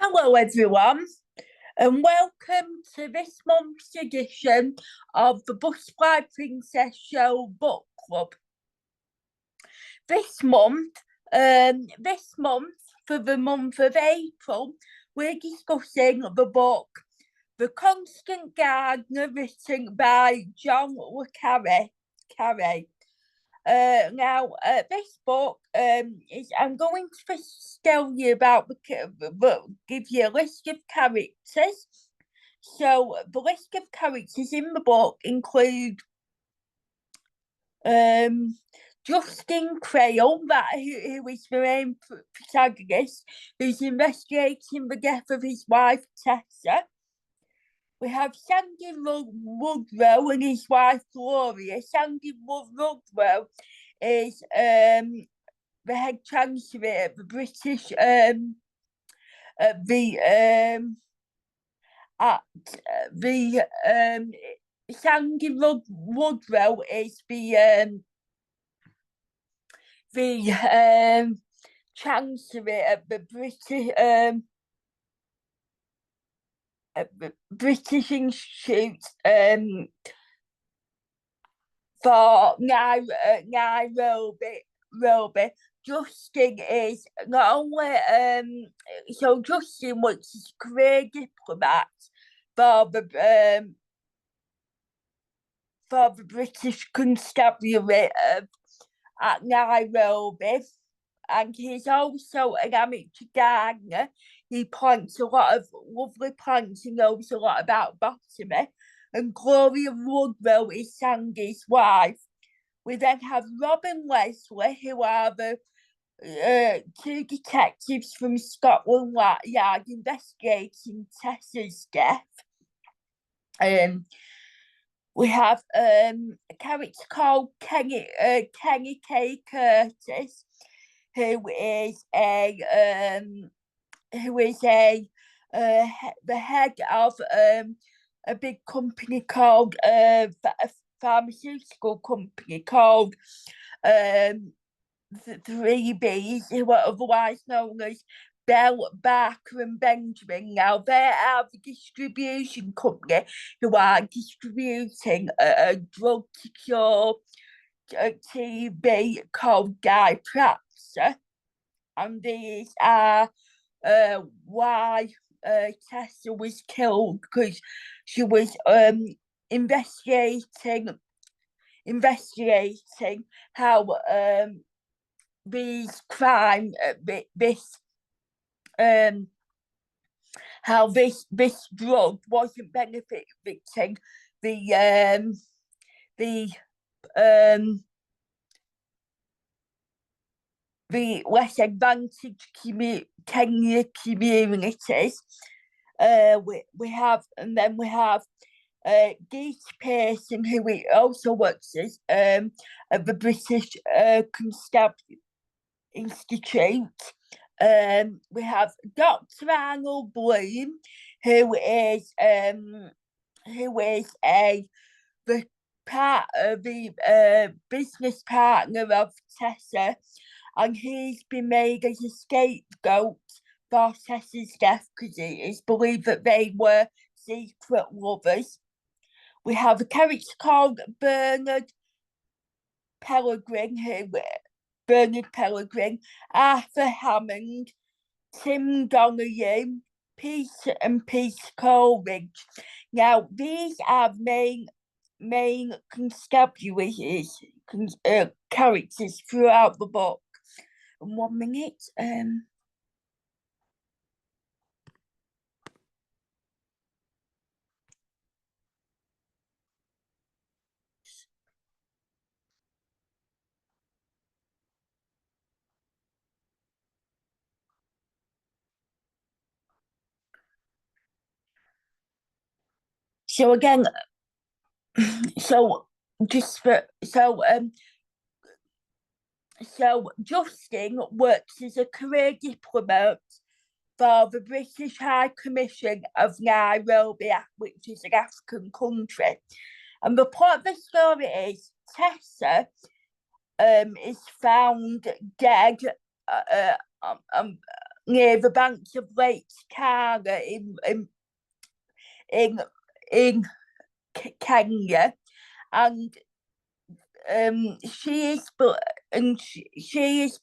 Hello, everyone, and welcome to this month's edition of the Butterfly Princess Show Book Club. This month, for the month of April, we're discussing the book The Constant Gardener, written by John le Carré. This book is. I'm going to first tell you about give you a list of characters. So the list of characters in the book include Jayston, who is the main protagonist, who's investigating the death of his wife Tessa. We have Sandy Ludlow and his wife Gloria. Sandy Ludlow is the head chancellor of the British Sandy Ludlow is the chancellor of the British Institute for Nairobi. Jayston is not only Jayston, which is a career diplomat for the British Constabulary at Nairobi, and he's also an amateur gardener. He plants a lot of lovely plants and knows a lot about botany. And Gloria Ludlow is Sandy's wife. We then have Rob and Leslie, who are the two detectives from Scotland Yard investigating Tessa's death. We have a character called Kenny K. Curtis, who is the head of a big company called a pharmaceutical company called the Three Bs, who are otherwise known as Bell, Barker and Benjamin. Now, they are the distribution company who are distributing a drug to cure TB called Dipraxa. And these are why Tessa was killed, because she was investigating how these crime how this drug wasn't benefiting the less advantaged communities. We have Geese Pearson, who also works as at the British Constabulary Institute. We have Dr. Arnold Bloom, who is the business partner of Tessa, and he's been made as a scapegoat for Tessa's death because it is believed that they were secret lovers. We have a character called Bernard Pellegrin, Arthur Hammond, Tim Donahue, Peter Coleridge. Now, these are main constabulary characters throughout the book. 1 minute. So again, so Jayston works as a career diplomat for the British High Commission of Nairobi, which is an African country. And the plot of the story is Tessa is found dead near the banks of Lake Carre in Kenya, and she is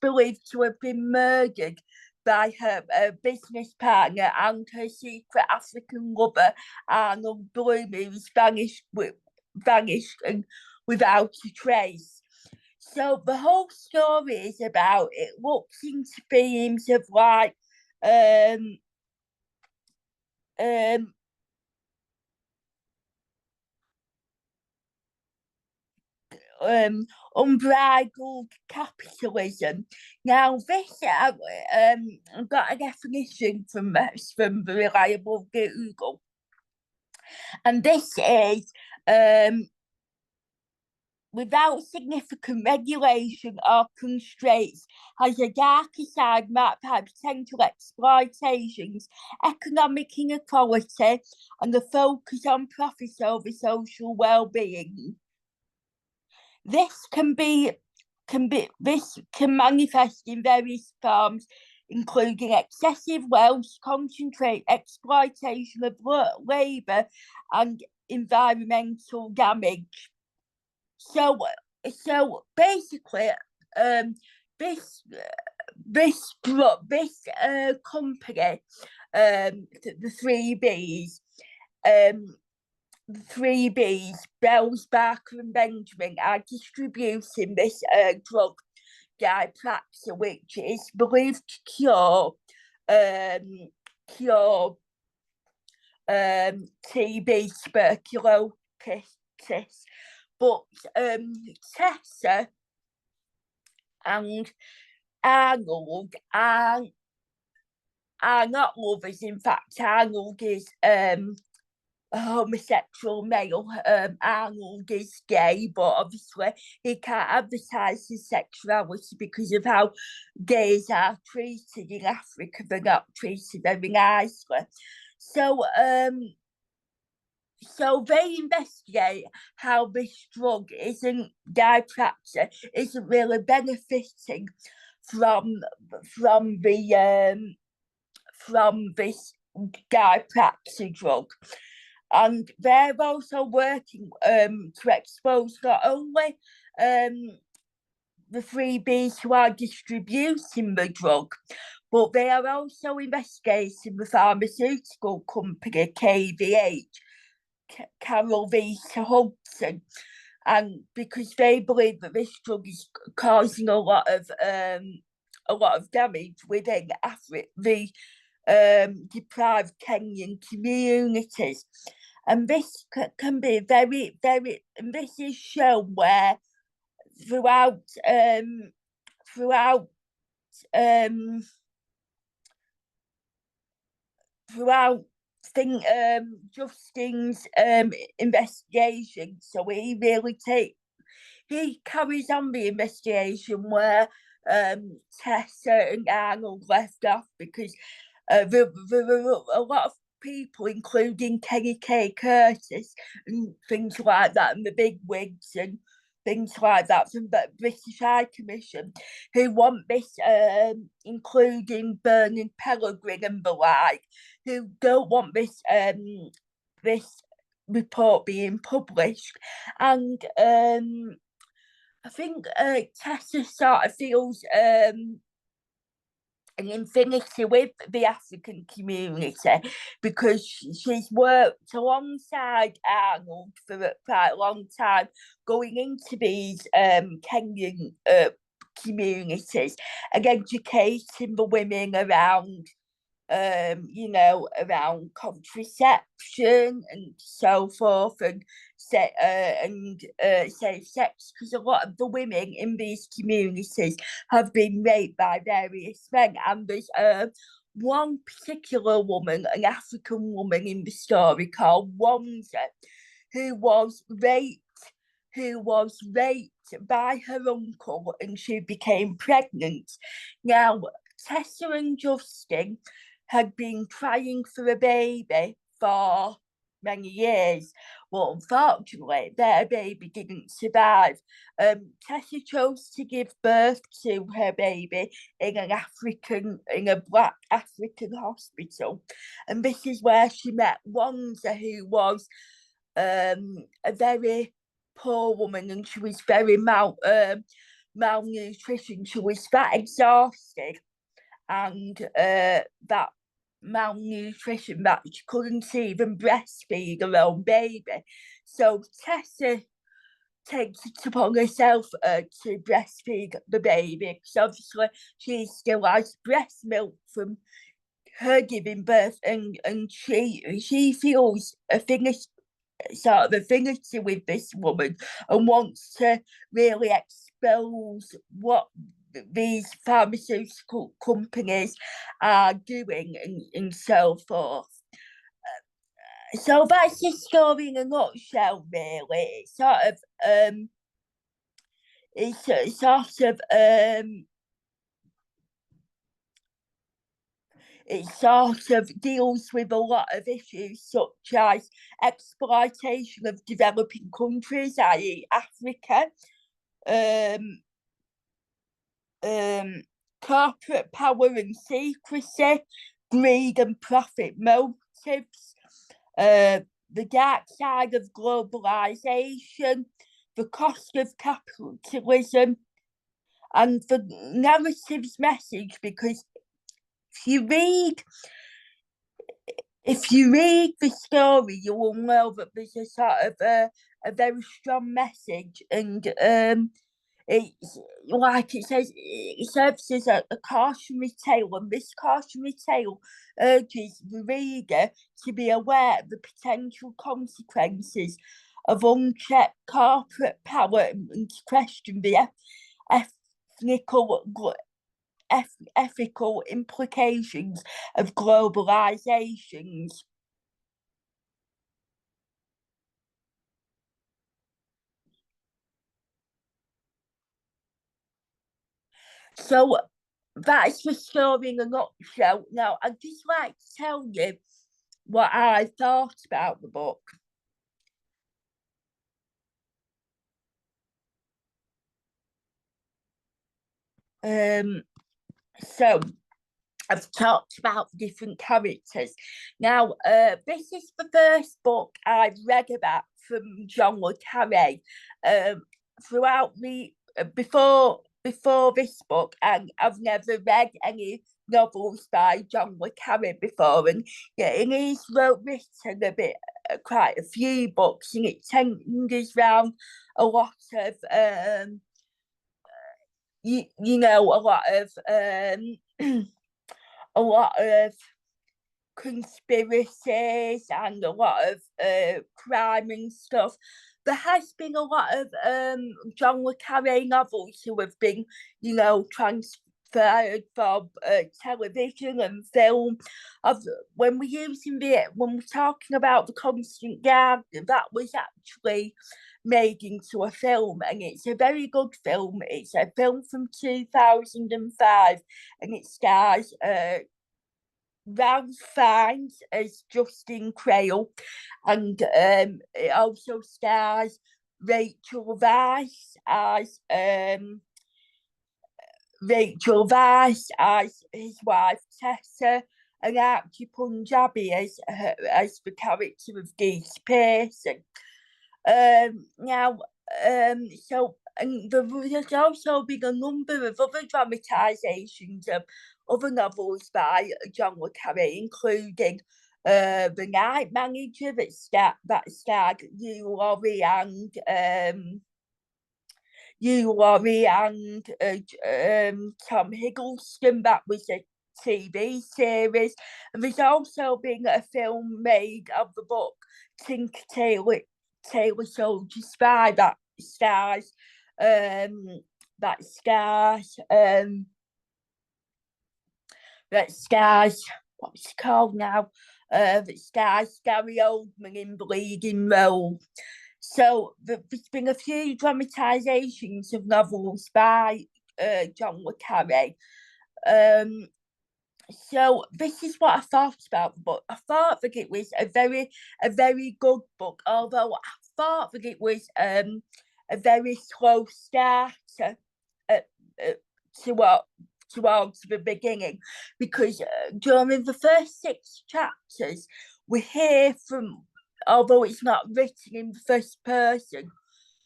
believed to have been murdered by her business partner and her secret African lover, Arnold Bloom, who was vanished and without a trace. So the whole story is about, it looks into themes of like unbridled capitalism. Now, this I've got a definition from the reliable Google, and this is without significant regulation or constraints, has a darker side marked by potential exploitations, economic inequality, and the focus on profits over social well-being. This can manifest in various forms, including excessive wealth, concentrate exploitation of labour, and environmental damage. So basically, this company, the three Bs, Bells, Barker, and Benjamin, are distributing this drug, dipraxa, which is believed to cure TB, tuberculosis. But Tessa and Arnold are not lovers. In fact, Arnold is a homosexual male. Arnold is gay, but obviously he can't advertise his sexuality because of how gays are treated in Africa. They're not treated very nicely. So they investigate how this drug dipraxa isn't really benefiting from this dipraxa drug, and they're also working to expose not only the freebies who are distributing the drug, but they are also investigating the pharmaceutical company KVH, Carol v. Hudson, and because they believe that this drug is causing a lot of damage within the deprived Kenyan communities, and this can be very, very. And this is shown where throughout Justin's investigation. So he carries on the investigation where Tessa and Arnold left off, because there were a lot of people, including Kenny K. Curtis and things like that, and the big wigs and things like that from the British High Commission, who want this, including Bernard Pellegrin and the like, who don't want this report being published. And I think Tessa sort of feels an infinity with the African community, because she's worked alongside Arnold for quite a long time, going into these Kenyan communities and educating the women around around contraception and so forth, and safe sex, because a lot of the women in these communities have been raped by various men. And there's one particular woman, an African woman in the story called Wanza, who was raped by her uncle, and she became pregnant. Now, Tessa and Justin had been trying for a baby for many years, but unfortunately their baby didn't survive. Tessa chose to give birth to her baby in a black African hospital, and this is where she met Wanda, who was a very poor woman, and she was very malnutrition. She was that exhausted, and that malnutrition that she couldn't even breastfeed her own baby. So Tessa takes it upon herself to breastfeed the baby, because obviously she still has breast milk from her giving birth, and she feels a thing sort of affinity with this woman and wants to really expose what these pharmaceutical companies are doing, and so forth. So that's the story in a nutshell, really. It sort of deals with a lot of issues such as exploitation of developing countries, i.e. Africa, um, corporate power and secrecy, greed and profit motives, the dark side of globalisation, the cost of capitalism, and the narrative's message, because if you read the story, you will know that there's a sort of a very strong message, and it's like it serves as a cautionary tale, and this cautionary tale urges the reader to be aware of the potential consequences of unchecked corporate power, and to question the ethical implications of globalizations. So that's the story in a nutshell. Now, I'd just like to tell you what I thought about the book. Um, so I've talked about different characters. Now, this is the first book I've read about from John le Carré. Throughout the before this book, and I've never read any novels by John le Carré before, and yeah, and he's written quite a few books, and it centres around a lot of you know, a lot of conspiracies and a lot of crime and stuff. There has been a lot of John le Carré novels who have been, you know, transferred from television and film. Of when we're talking about the Constant Gardener, that was actually made into a film, and it's a very good film. It's a film from 2005, and it stars Ralph Fiennes as Justin Crale, and it also stars Rachel Weisz as his wife Tessa, and Archie Punjabi as the character of Geese Pearson. Now, so and there's also been a number of other dramatisations of other novels by John le Carré, including The Night Manager that starred Hugh Laurie and Tom Hiddleston. That was a TV series, and there's also been a film made of the book Tinker Tailor Soldier Spy um that stars what's it called now? That stars Gary Oldman in the leading role. So there's been a few dramatisations of novels by John le Carré. So this is what I thought about the book. I thought that it was a very good book, although I thought that it was a very slow starter at, at, towards the beginning, because during the first 6 chapters we hear from, although it's not written in the first person,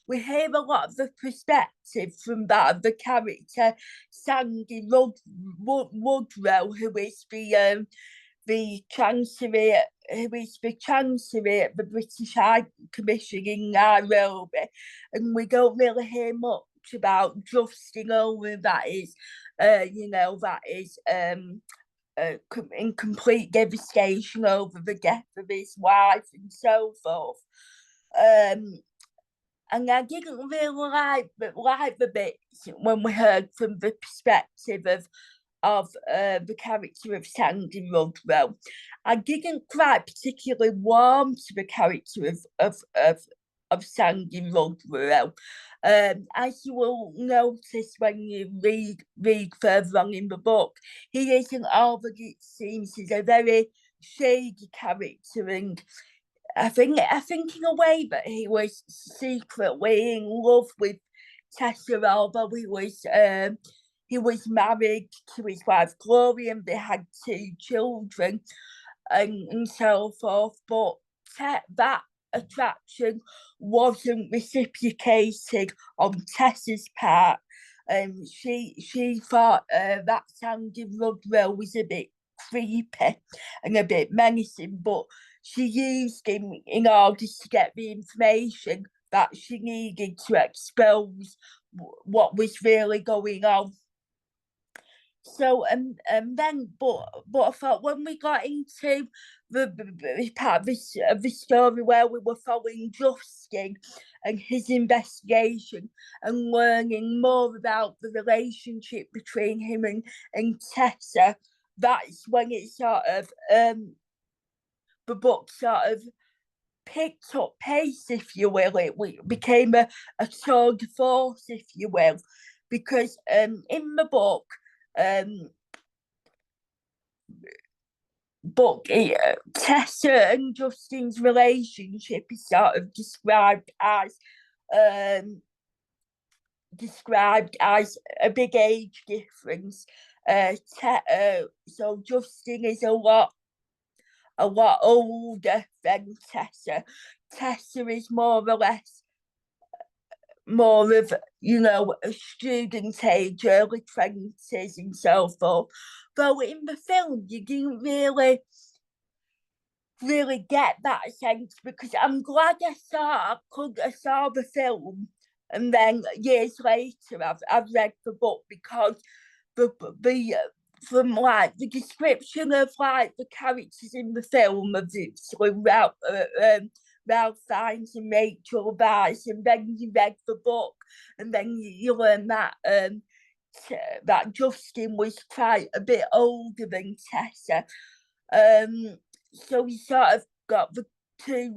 we hear a lot of the perspective from that of the character Sandy Woodrow, who is the Chancery, who is the Chancery at the British High Commission in Nairobi, and we don't really hear much about Jayston, only that is, that is in complete devastation over the death of his wife and so forth. And I didn't really like the bits when we heard from the perspective of the character of Sandy Woodrow. I didn't quite particularly warm to the character of Sandy Woodrow. As you will notice when you read further on in the book, he isn't all that it seems. He's a very shady character, and I think in a way that he was secretly in love with Tessa, although he was married to his wife Gloria and they had 2 children and so forth. But that attraction wasn't reciprocated on Tessa's part. She thought that Sandy Woodrow was a bit creepy and a bit menacing, but she used him in order to get the information that she needed to expose what was really going on. So then, but I thought when we got into the part of the story where we were following Jayston and his investigation and learning more about the relationship between him and Tessa, that's when it sort of the book sort of picked up pace, if you will. It became a tour de force, if you will, because in the book, Tessa and Jayston's relationship is sort of described as a big age difference. So Jayston is a lot older than Tessa. Tessa is more or less more of, a student age, early 20s and so forth. Though in the film you didn't really get that sense, because I'm glad I saw the film and then years later I've read the book, because the from like the description of like the characters in the film of Ralph Fiennes and Rachel Weisz, and then you read the book, and then you learn that that Jayston was quite a bit older than Tessa. So we sort of got the two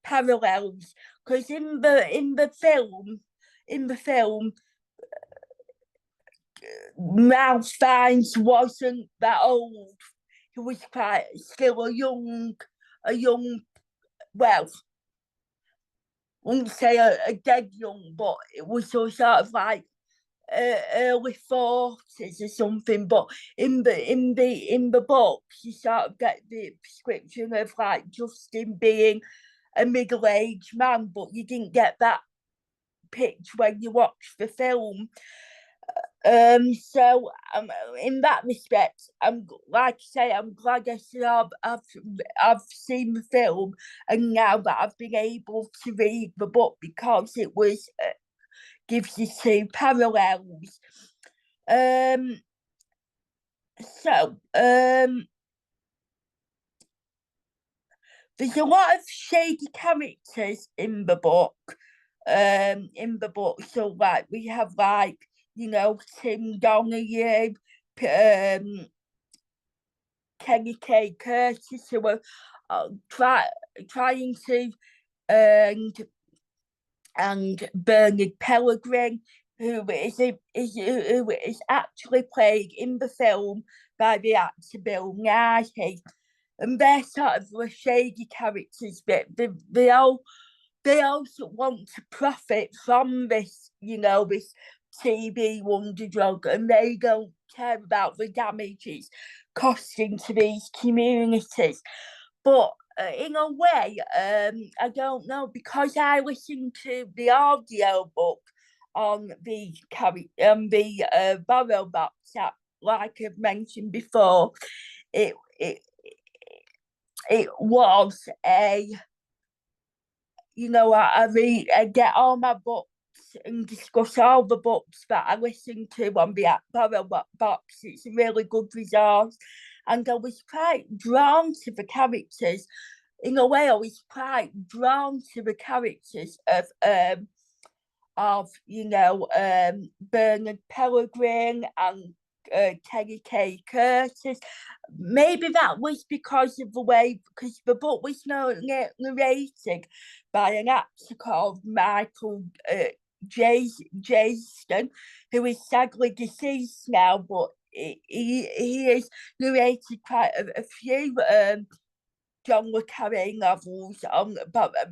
parallels, because in the film Ralph Fiennes wasn't that old. He was quite still a young, well, I wouldn't say a dead young, but it was sort of like early 40s or something. But in the book, you sort of get the description of like Jayston being a middle-aged man, but you didn't get that picture when you watched the film. So in that respect, I'm like I say, I'm glad I've seen the film, and now that I've been able to read the book, because it was gives you 2 parallels. So there's a lot of shady characters in the book. So like we have like, Tim Donahue, Kenny K. Curtis, who were trying to, and Bernard Pellegrin, who is actually played in the film by the actor Bill Nighy. And they're sort of the shady characters, but they also want to profit from this, this TB wonder drug, and they don't care about the damage it's costing to these communities. But in a way, I don't know, because I listened to the audio book on the Borrow Box app, like I've mentioned before. It it was I get all my books and discuss all the books that I listen to on the Borrow Box. It's a really good resource, and I was quite drawn to the characters. In a way, I was quite drawn to the characters of Bernard Pellegrin and Terry K. Curtis. Maybe that was because of the way, because the book was narrated by an actor called Michael Jayston, who is sadly deceased now, but he has narrated quite a few John le Carré novels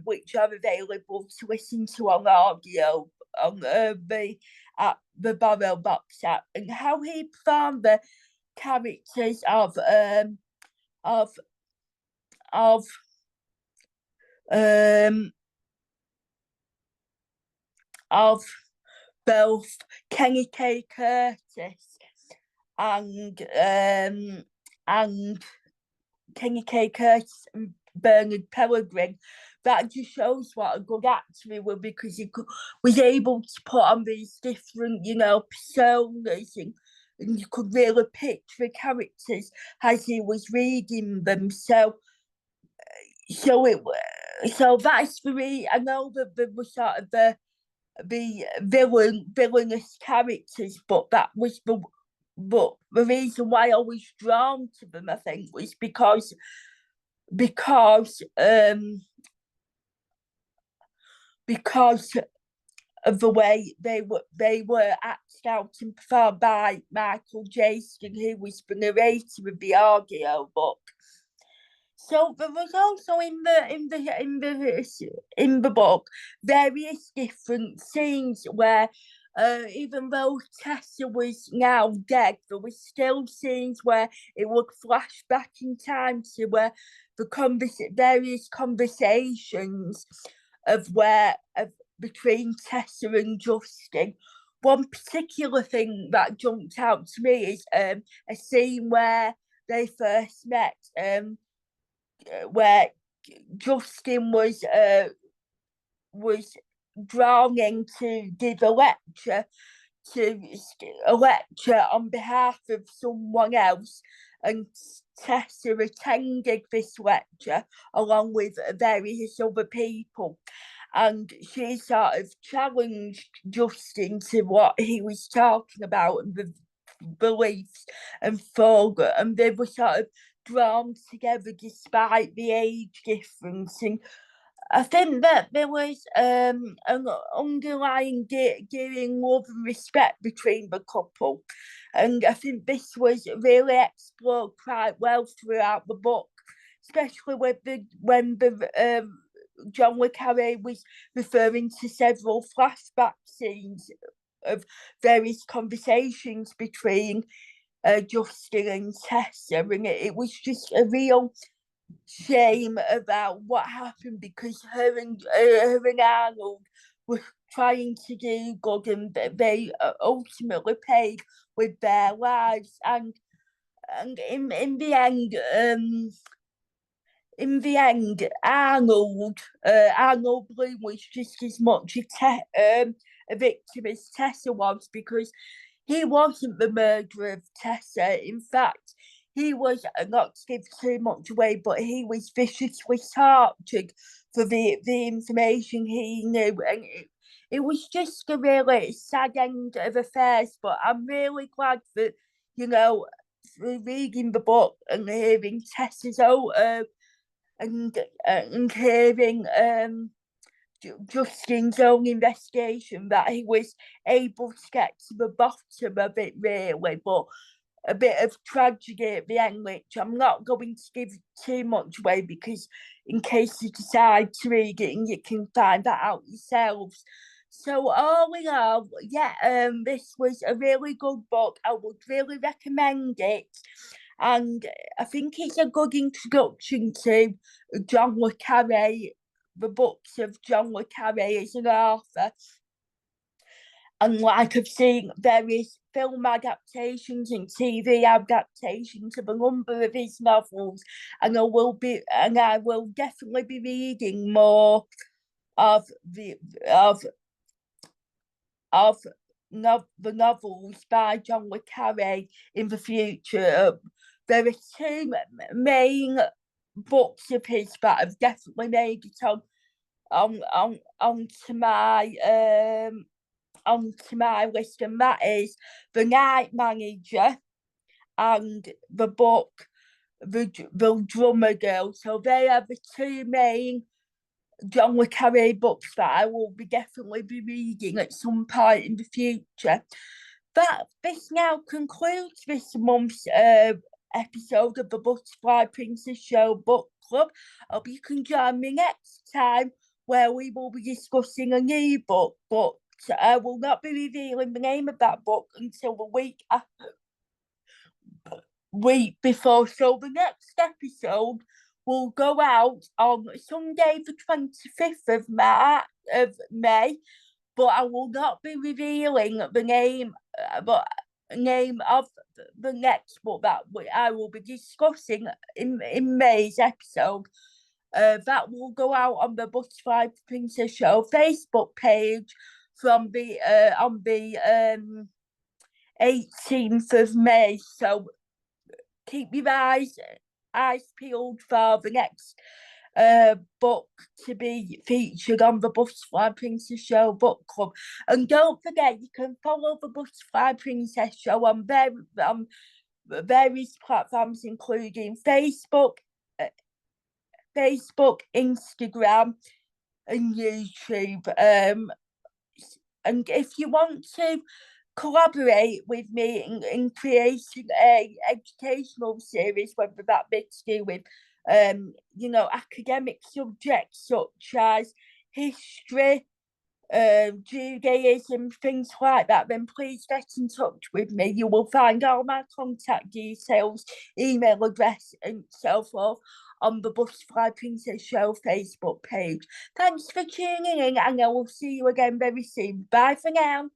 which are available to listen to on audio on the Borrow Box app, and how he performed the characters of of um of both Kenny K. Curtis and Kenny K. Curtis and Bernard Pellegrin. That just shows what a good actor he was, because he was able to put on these different, personas, and you could really picture the characters as he was reading them. So that's very. I know that there was sort of the villainous characters, but the reason why I was drawn to them, I think, was because of the way they were acted out and performed by Michael Jayston, who was the narrator of the audio book. So there was also in the book various different scenes where, even though Tessa was now dead, there were still scenes where it would flash back in time to where various conversations between Tessa and Justin. One particular thing that jumped out to me is a scene where they first met, where Justin was drawn in to give a lecture on behalf of someone else, and Tessa attended this lecture along with various other people, and she sort of challenged Justin to what he was talking about and the beliefs and thought, and they were sort of drawn together despite the age difference. And I think that there was an underlying genuine love and respect between the couple, and I think this was really explored quite well throughout the book, especially when the John le Carré was referring to several flashback scenes of various conversations between Justin and Tessa, and it was just a real shame about what happened, because her and Arnold were trying to do good, and they ultimately paid with their lives, and in the end. In the end, Arnold Bloom was just as much a victim as Tessa was, because he wasn't the murderer of Tessa. In fact, he was, not to give too much away, but he was viciously tortured for the information he knew. And it was just a really sad end of affairs. But I'm really glad that, reading the book and hearing Tessa's and hearing Justin's own investigation that he was able to get to the bottom of it, really, but a bit of tragedy at the end, which I'm not going to give too much away, because in case you decide to read it, and you can find that out yourselves. So all in all, yeah, this was a really good book. I would really recommend it, and I think it's a good introduction to John le Carré, the books of John le Carré as an author. And like I've seen various film adaptations and TV adaptations of a number of his novels, and I will definitely be reading more of the the novels by John le Carré in the future. There are two main books of his that have definitely made it onto my list, and that is The Night Manager and the book The Drummer Girl. So they are the two main John le Carré books that I will definitely be reading at some point in the future. But this now concludes this month's episode of the Butterfly Princess Show Book Club. I hope you can join me next time, where we will be discussing a new book, but I will not be revealing the name of that book until the week before. So the next episode will go out on Sunday, the 25th of May, but I will not be revealing the name of the next book that I will be discussing in May's episode. That will go out on the Butterfly Princess Show Facebook page from on the 18th of May. So keep your eyes peeled for the next book to be featured on the Butterfly Princess Show Book Club. And don't forget, you can follow the Butterfly Princess Show on various platforms, including Facebook, Instagram, and YouTube. And if you want to collaborate with me in creating a educational series, whether that be to do with academic subjects such as history, Judaism, things like that, then please get in touch with me. You will find all my contact details, email address, and so forth on the Butterfly Princess Show Facebook page. Thanks for tuning in, and I will see you again very soon. Bye for now.